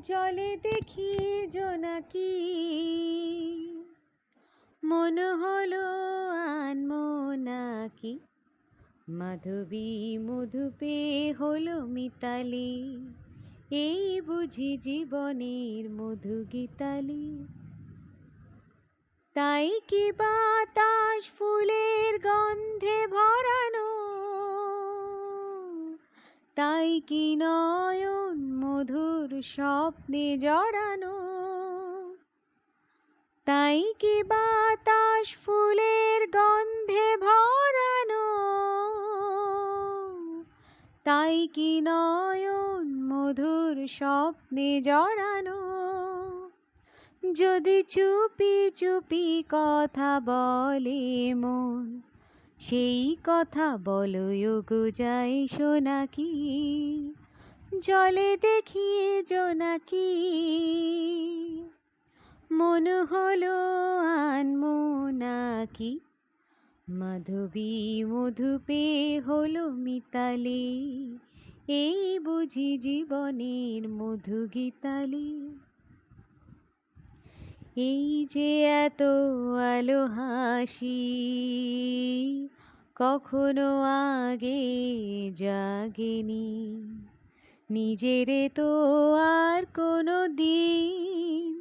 জলে দেখি জোনাকি, মন হলো আনমো নাকি। মাধবী মধু পেয়ে হলো মিতালি, এই বুঝি জীবনের মধু গীতালি। তাই কি বাতাস ফুলের গন্ধে ভরানো, তাই কি নয়ন মধুর স্বপ্নে জড়ানো। তাই কি বাতাস ফুলের গন্ধে ভরানো, তাই কি নয়ন মধুর স্বপ্নে জড়ানো। যদি চুপি চুপি কথা বলে মন, সেই কথা বলো গো যাই সোনাকি। জলে দেখি জোনাকি, মন হলো আনমো নাকি। মাধবী মধু পেয়ে হলো মিতালি, এই বুঝি জীবনের মধু গীতালি। এই যে এত আলো হাসি, কখনো আগে জাগেনি। নিজেরে তো আর কোনো দিন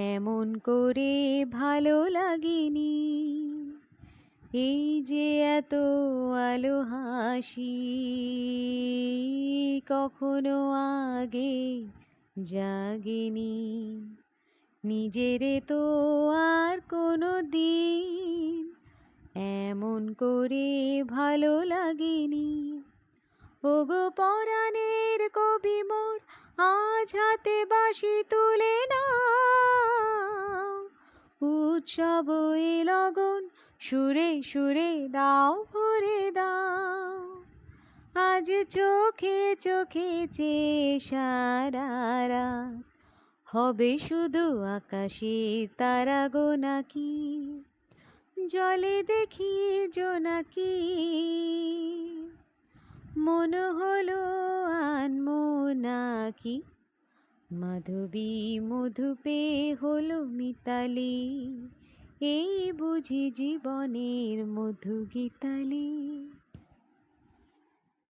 এমন করে ভালো লাগেনি। এই যে এত আলো হাসি, কখনো আগে জাগেনি। নিজেরে তো আর কোনো দিন এমন করে ভালো লাগেনি। ওগো পরাণের কবি মোর, আজ হাতে বাঁশি তুলে নাও। উৎসব এ লগন সুরে সুরে দাও ভরে দাও। আজ চোখে চোখে চেয়ে সারা রাত হবে শুধু আকাশের তারা গো নাকি। জলে দেখি জোনাকি, মন হলো আনমো নাকি। মাধবী মধু পেয়ে হলো মিতালি, এই বুঝি জীবনের মধু গীতালি।